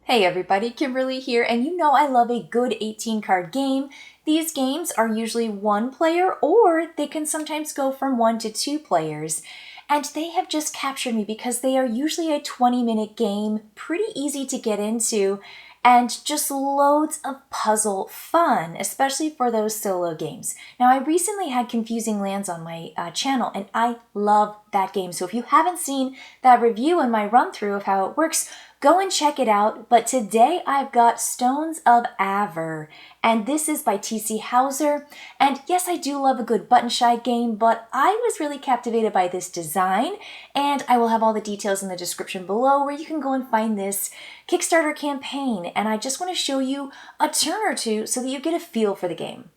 Hey everybody, Kimberly here, and you know I love a good 18 card game. These games are usually one player or they can sometimes go from 1 to 2 players. And they have just captured me because they are usually a 20-minute game, pretty easy to get into, and just loads of puzzle fun, especially for those solo games. Now, I recently had Confusing Lands on my channel, and I love that game. So if you haven't seen that review and my run-through of how it works, go and check it out. But today I've got Stones of Æver, and this is by T.C. Hauser. And yes, I do love a good button-shy game, but I was really captivated by this design, and I will have all the details in the description below where you can go and find this Kickstarter campaign. And I just want to show you a turn or two so that you get a feel for the game.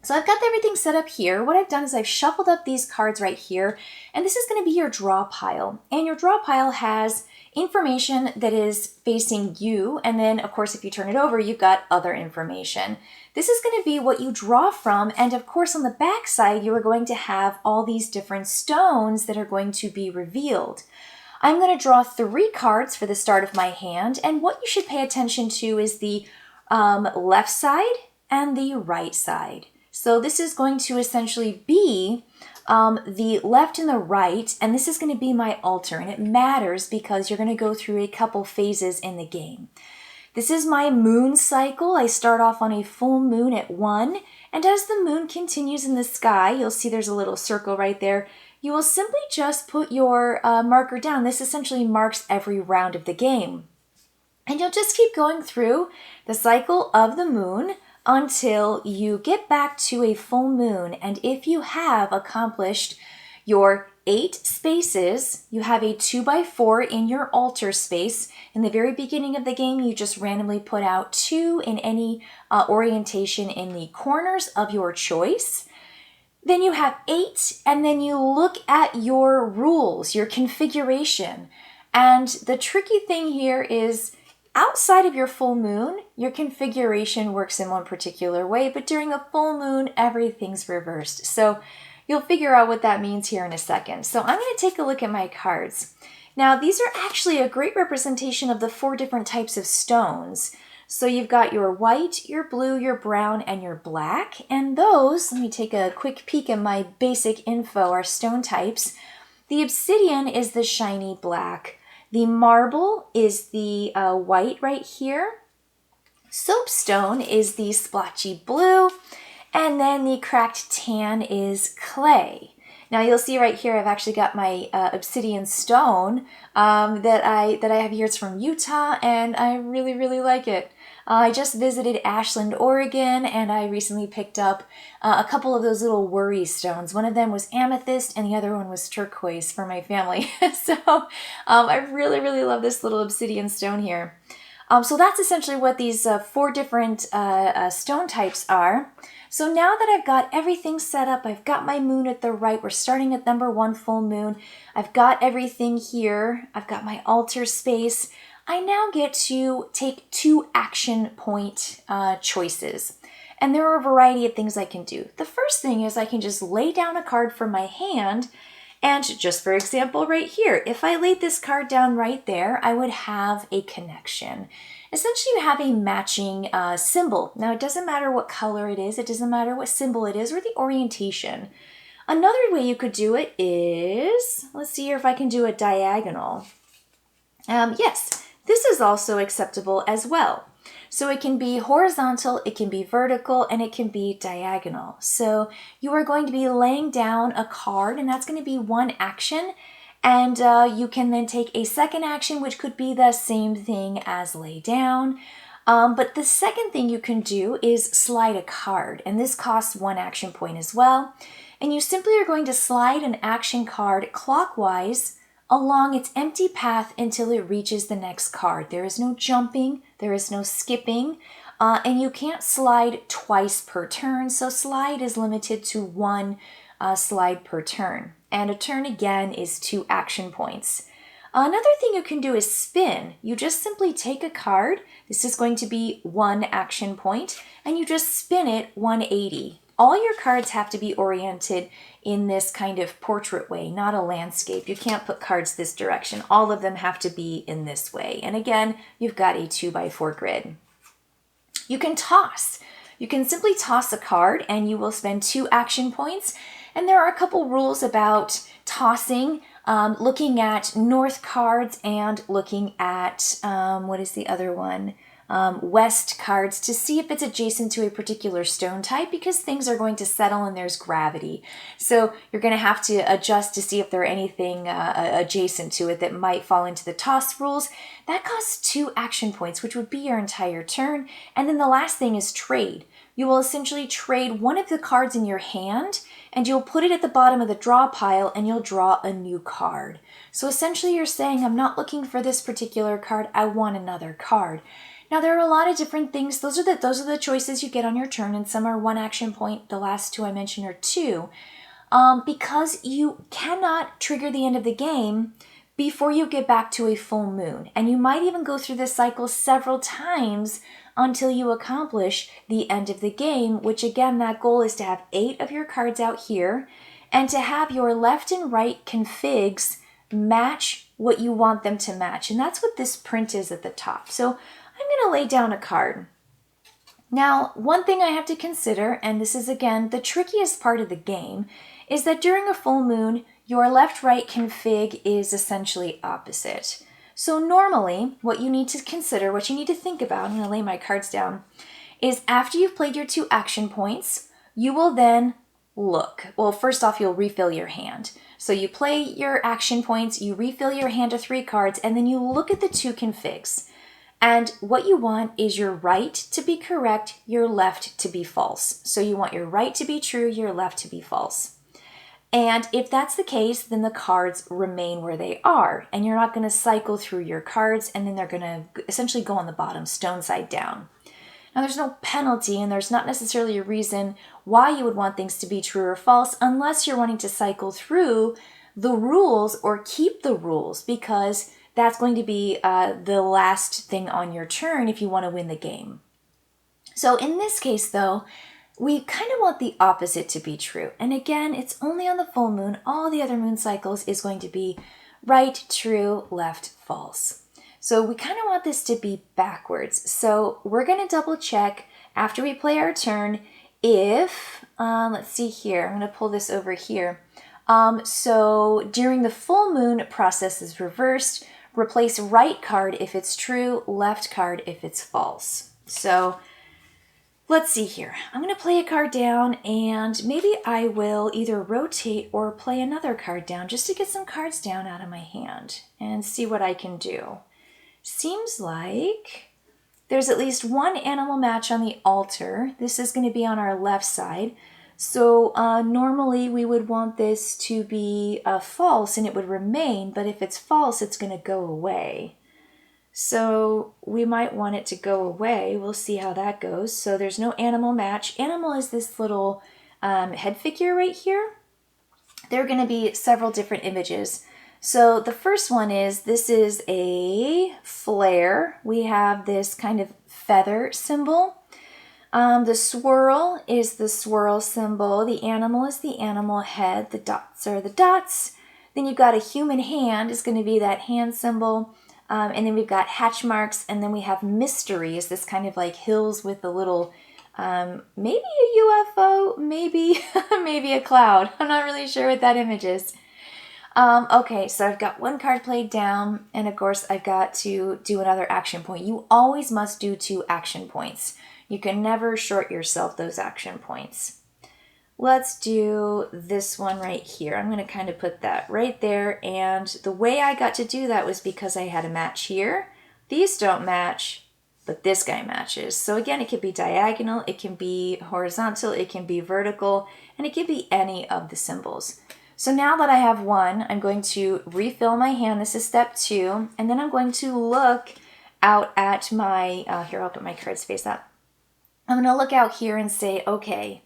So I've got everything set up here. What I've done is I've shuffled up these cards right here, and this is going to be your draw pile. And your draw pile has information that is facing you, and then of course if you turn it over you've got other information. This is going to be what you draw from, and of course on the back side you are going to have all these different stones that are going to be revealed. I'm going to draw 3 cards for the start of my hand, and what you should pay attention to is the left side and the right side. So this is going to essentially be the left and the right, and this is going to be my altar, and it matters because you're going to go through a couple phases in the game. This is my moon cycle. I start off on a full moon at 1, and as the moon continues in the sky, you'll see there's a little circle right there. You will simply just put your marker down. This essentially marks every round of the game. And you'll just keep going through the cycle of the moon until you get back to a full moon. And if you have accomplished your 8 spaces, you have a 2x4 in your altar space. In the very beginning of the game, you just randomly put out 2 in any orientation in the corners of your choice. Then you have 8, and then you look at your rules, your configuration. And the tricky thing here is outside of your full moon, your configuration works in one particular way, but during a full moon, everything's reversed. So you'll figure out what that means here in a second. So I'm going to take a look at my cards. Now, these are actually a great representation of the 4 different types of stones. So you've got your white, your blue, your brown, and your black. And those, let me take a quick peek at my basic info, are stone types. The obsidian is the shiny black. The marble is the white right here. Soapstone is the splotchy blue. And then the cracked tan is clay. Now you'll see right here I've actually got my obsidian stone that I have here. It's from Utah, and I really, really like it. I just visited Ashland, Oregon, and I recently picked up a couple of those little worry stones. One of them was amethyst and the other one was turquoise for my family. So I really, really love this little obsidian stone here. So that's essentially what these 4 different stone types are. So now that I've got everything set up, I've got my moon at the right, we're starting at number 1 full moon, I've got everything here, I've got my altar space, I now get to take 2 action point choices. And there are a variety of things I can do. The first thing is I can just lay down a card from my hand, and just for example right here, if I laid this card down right there, I would have a connection. Essentially, you have a matching symbol. Now, it doesn't matter what color it is, it doesn't matter what symbol it is, or the orientation. Another way you could do it is, let's see here if I can do a diagonal. Yes, this is also acceptable as well. So it can be horizontal, it can be vertical, and it can be diagonal. So you are going to be laying down a card, and that's going to be 1 action. And you can then take a second action, which could be the same thing as lay down. But the second thing you can do is slide a card, and this costs 1 action point as well. And you simply are going to slide an action card clockwise along its empty path until it reaches the next card. There is no jumping, there is no skipping, and you can't slide twice per turn, so slide is limited to 1 slide per turn. And a turn again is 2 action points. Another thing you can do is spin. You just simply take a card, this is going to be 1 action point, and you just spin it 180. all your cards have to be oriented in this kind of portrait way, not a landscape. You can't put cards this direction. All of them have to be in this way. And again, you've got a 2x4 grid. You can toss. You can simply toss a card and you will spend 2 action points. And there are a couple rules about tossing, looking at north cards and looking at, what is the other one? West cards to see if it's adjacent to a particular stone type, because things are going to settle and there's gravity. So you're going to have to adjust to see if there are anything adjacent to it that might fall into the toss rules. That costs 2 action points, which would be your entire turn. And then the last thing is trade. You will essentially trade one of the cards in your hand and you'll put it at the bottom of the draw pile and you'll draw a new card. So essentially you're saying, I'm not looking for this particular card, I want another card. Now there are a lot of different things. Those are the choices you get on your turn, and some are 1 action point. The last 2 I mentioned are 2. Because you cannot trigger the end of the game before you get back to a full moon. And you might even go through this cycle several times until you accomplish the end of the game, which again, that goal is to have 8 of your cards out here and to have your left and right configs match what you want them to match. And that's what this print is at the top. So I'm going to lay down a card. Now, one thing I have to consider, and this is again the trickiest part of the game, is that during a full moon, your left-right config is essentially opposite. So normally, what you need to consider, what you need to think about, I'm going to lay my cards down, is after you've played your 2 action points, you will then look. Well, first off, you'll refill your hand. So you play your action points, you refill your hand to 3 cards, and then you look at the 2 configs. And what you want is your right to be correct, your left to be false. So you want your right to be true, your left to be false. And if that's the case, then the cards remain where they are. And you're not going to cycle through your cards, and then they're going to essentially go on the bottom, stone side down. Now there's no penalty, and there's not necessarily a reason why you would want things to be true or false unless you're wanting to cycle through the rules or keep the rules, because that's going to be the last thing on your turn if you want to win the game. So in this case, though, we kind of want the opposite to be true. And again, it's only on the full moon. All the other moon cycles is going to be right, true, left, false. So we kind of want this to be backwards. So we're going to double check after we play our turn if, let's see here, I'm going to pull this over here. So during the full moon, process is reversed. Replace right card if it's true, left card if it's false. So let's see here. I'm going to play a card down, and maybe I will either rotate or play another card down just to get some cards down out of my hand and see what I can do. Seems like there's at least 1 animal match on the altar. This is going to be on our left side. So normally we would want this to be false and it would remain, but if it's false, it's going to go away. So we might want it to go away. We'll see how that goes. So there's no animal match. Animal is this little head figure right here. There are going to be several different images. So the first one is, this is a flare. We have this kind of feather symbol. The swirl is the swirl symbol. The animal is the animal head. The dots are the dots. Then you've got a human hand is going to be that hand symbol. And then we've got hatch marks. And then we have mystery is this kind of like hills with a little, maybe a UFO, maybe, maybe a cloud. I'm not really sure what that image is. Okay, so I've got 1 card played down. And of course, I've got to do another action point. You always must do 2 action points. You can never short yourself those action points. Let's do this one right here. I'm going to kind of put that right there. And the way I got to do that was because I had a match here. These don't match, but this guy matches. So again, it can be diagonal, it can be horizontal, it can be vertical, and it can be any of the symbols. So now that I have 1, I'm going to refill my hand. This is step 2. And then I'm going to look out at my, here, I'll put my cards face up. I'm going to look out here and say, okay,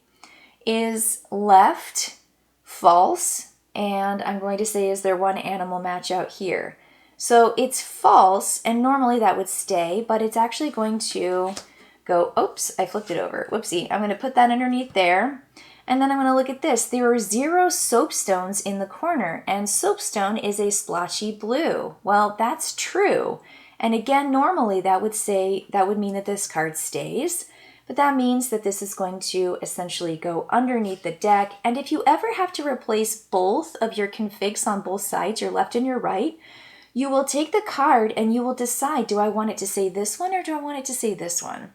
is left false? And I'm going to say, is there 1 animal match out here? So it's false, and normally that would stay, but it's actually going to go, oops, I flipped it over. Whoopsie. I'm going to put that underneath there. And then I'm going to look at this. There are 0 soapstones in the corner, and soapstone is a splotchy blue. Well, that's true. And again, normally that would mean that this card stays, but that means that this is going to essentially go underneath the deck. And if you ever have to replace both of your configs on both sides, your left and your right, you will take the card and you will decide, do I want it to say this one or do I want it to say this one?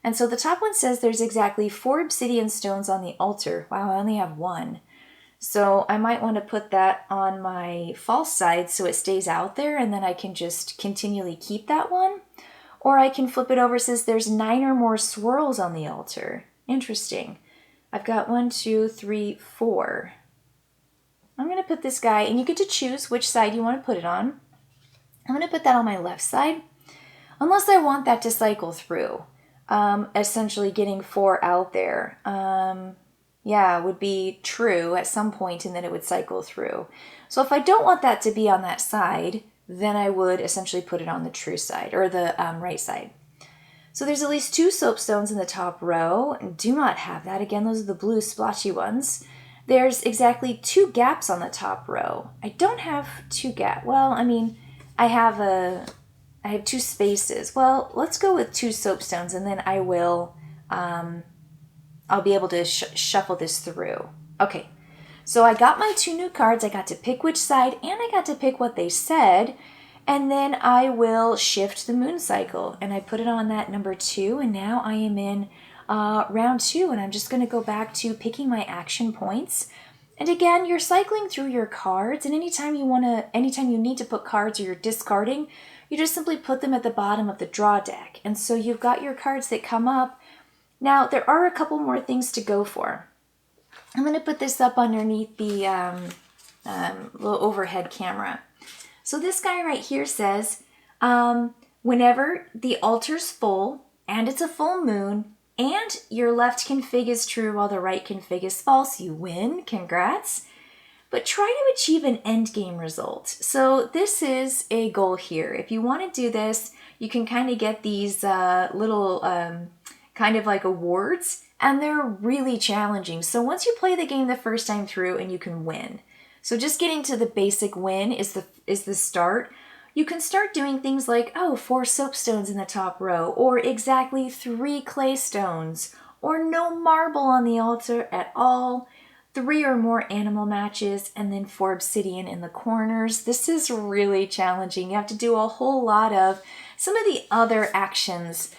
And so the top one says there's exactly 4 obsidian stones on the altar. Wow, I only have 1. So I might want to put that on my false side so it stays out there and then I can just continually keep that one. Or I can flip it over. It says there's 9 or more swirls on the altar. Interesting. I've got 1, 2, 3, 4. I'm going to put this guy, and you get to choose which side you want to put it on. I'm going to put that on my left side, unless I want that to cycle through. Essentially getting 4 out there. Yeah, would be true at some point and then it would cycle through. So if I don't want that to be on that side, then I would essentially put it on the true side or the right side. So there's at least 2 soapstones in the top row. Do not have that. Again, those are the blue splotchy ones. There's exactly 2 gaps on the top row. I don't have 2 gaps. Well, I mean, I have 2 spaces. Well, let's go with 2 soapstones and then I will, I'll be able to shuffle this through. Okay, so I got my 2 new cards. I got to pick which side and I got to pick what they said. And then I will shift the moon cycle and I put it on that number 2. And now I am in round 2 and I'm just going to go back to picking my action points. And again, you're cycling through your cards, and anytime you need to put cards or you're discarding, you just simply put them at the bottom of the draw deck. And so you've got your cards that come up. Now, there are a couple more things to go for. I'm going to put this up underneath the little overhead camera. So this guy right here says, whenever the altar's full and it's a full moon and your left config is true while the right config is false, you win. Congrats. But try to achieve an end game result. So this is a goal here. If you want to do this, you can kind of get these little kind of like awards, and they're really challenging. So once you play the game the first time through and you can win. So just getting to the basic win is the start. You can start doing things like, 4 soapstones in the top row, or exactly 3 clay stones, or no marble on the altar at all, 3 or more animal matches, and then 4 obsidian in the corners. This is really challenging. You have to do a whole lot of some of the other actions,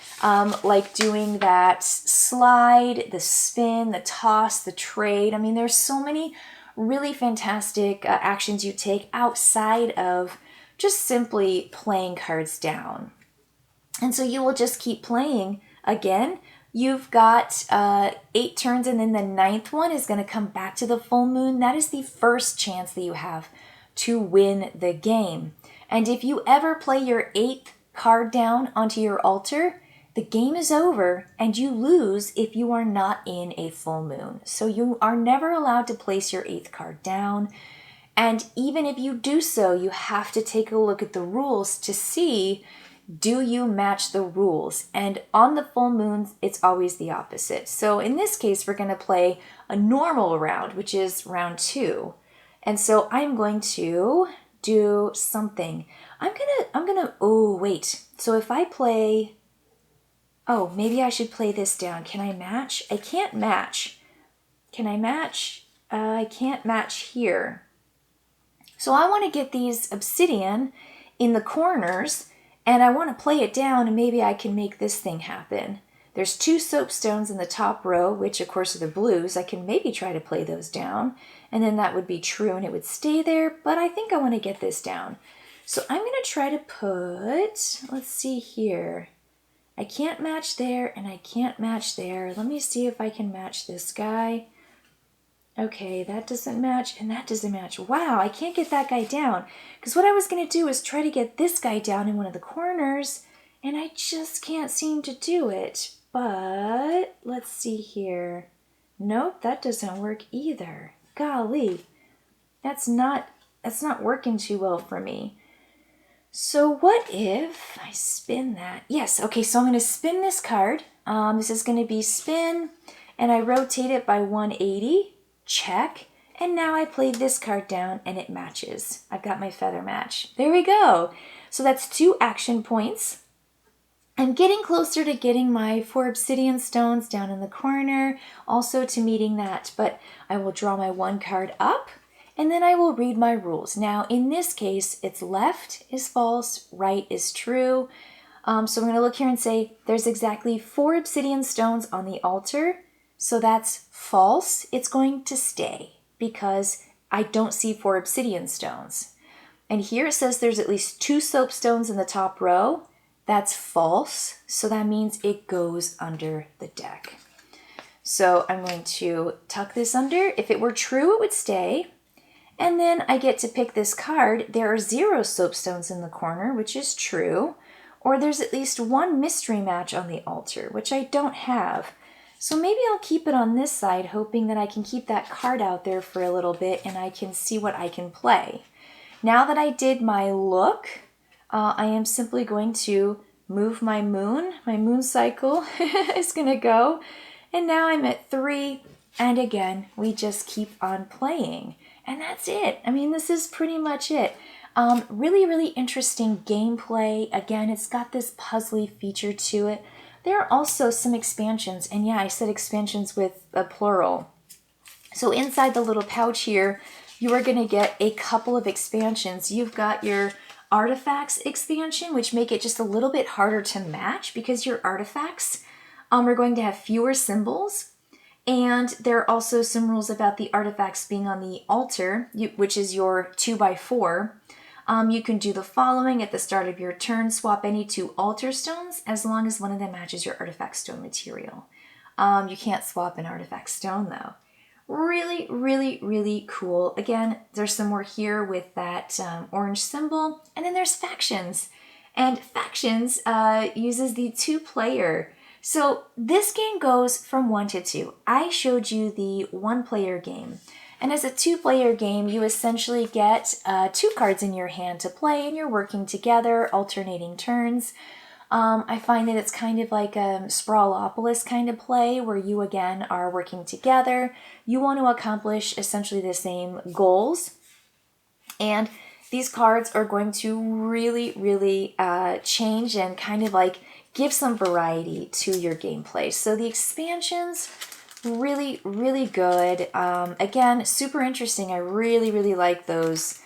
like doing that slide, the spin, the toss, the trade. I mean, there's so many really fantastic actions you take outside of just simply playing cards down. And so you will just keep playing. Again, you've got 8 turns, and then the 9th one is going to come back to the full moon. That is the first chance that you have to win the game. And if you ever play your 8th card down onto your altar, the game is over and you lose if you are not in a full moon. So you are never allowed to place your 8th card down. And even if you do so, you have to take a look at the rules to see, do you match the rules? And on the full moons, it's always the opposite. So in this case, we're going to play a normal round, which is round 2. And so I'm going to do something. Oh, wait. So if I play, maybe I should play this down. Can I match? I can't match. Can I match? I can't match here. So I want to get these obsidian in the corners, and I want to play it down, and maybe I can make this thing happen. There's 2 soapstones in the top row, which of course are the blues. I can maybe try to play those down, and then that would be true, and it would stay there, but I think I want to get this down. So I'm going to try to put, let's see here. I can't match there, and I can't match there. Let me see if I can match this guy. Okay, that doesn't match, and that doesn't match. Wow, I can't get that guy down. Because what I was going to do is try to get this guy down in one of the corners, and I just can't seem to do it. But, let's see here. Nope, that doesn't work either. Golly, that's not working too well for me. So what if I spin that? Yes, okay, so I'm going to spin this card. This is going to be spin, and I rotate it by 180, check, and now I play this card down and it matches. I've got my feather match. There we go. So that's 2 action points. I'm getting closer to getting my 4 obsidian stones down in the corner, also to meeting that, but I will draw my 1 card up, and then I will read my rules. Now, in this case, it's left is false, right is true. So we're going to look here and say there's exactly 4 obsidian stones on the altar, so that's false. It's going to stay because I don't see 4 obsidian stones. And here it says there's at least 2 soapstones in the top row. That's false, so that means it goes under the deck. So I'm going to tuck this under. If it were true, it would stay. And then I get to pick this card. There are 0 soapstones in the corner, which is true. Or there's at least 1 mystery match on the altar, which I don't have. So maybe I'll keep it on this side, hoping that I can keep that card out there for a little bit and I can see what I can play. Now that I did my look, I am simply going to move my moon cycle is going to go, and now I'm at 3, and again, we just keep on playing, and that's it. I mean, this is pretty much it. Really, really interesting gameplay. Again, it's got this puzzly feature to it. There are also some expansions, and yeah, I said expansions with a plural. So inside the little pouch here, you are going to get a couple of expansions. You've got your artifacts expansion, which make it just a little bit harder to match because your artifacts are going to have fewer symbols. And there are also some rules about the artifacts being on the altar, which is your 2x4. You can do the following at the start of your turn: swap any 2 altar stones as long as one of them matches your artifact stone material. You can't swap an artifact stone though. Really, really, really cool. Again, there's some more here with that orange symbol. And then there's factions. And factions uses the 2-player. So this game goes from 1 to 2. I showed you the 1-player game. And as a 2-player game, you essentially get 2 cards in your hand to play, and you're working together, alternating turns. I find that it's kind of like a Sprawlopolis kind of play where you again are working together. You want to accomplish essentially the same goals. And these cards are going to really, really change and kind of like give some variety to your gameplay. So the expansions, really, really good. Again, super interesting. I really, really like those,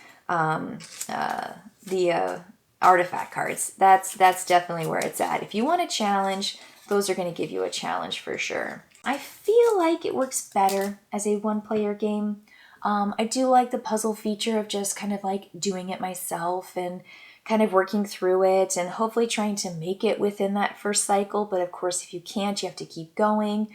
artifact cards. That's definitely where it's at. If you want a challenge, those are going to give you a challenge for sure. I feel like it works better as a 1-player game. I do like the puzzle feature of just kind of like doing it myself and kind of working through it and hopefully trying to make it within that first cycle. But of course, if you can't, you have to keep going.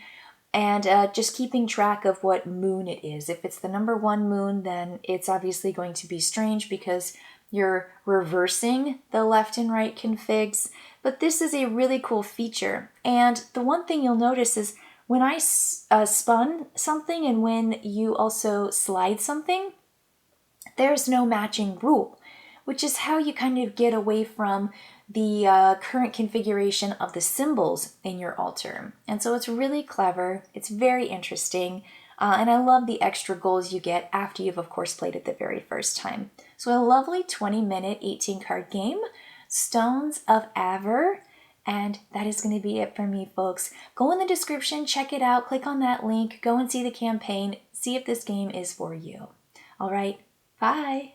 And just keeping track of what moon it is. If it's the number 1 moon, then it's obviously going to be strange because you're reversing the left and right configs. But this is a really cool feature. And the one thing you'll notice is when I spun something and when you also slide something, there's no matching rule, which is how you kind of get away from the current configuration of the symbols in your altar. And so it's really clever. It's very interesting. And I love the extra goals you get after you've, of course, played it the very first time. So a lovely 20-minute 18-card game, Stones of Æver. And that is going to be it for me, folks. Go in the description, check it out, click on that link, go and see the campaign, see if this game is for you. All right, bye.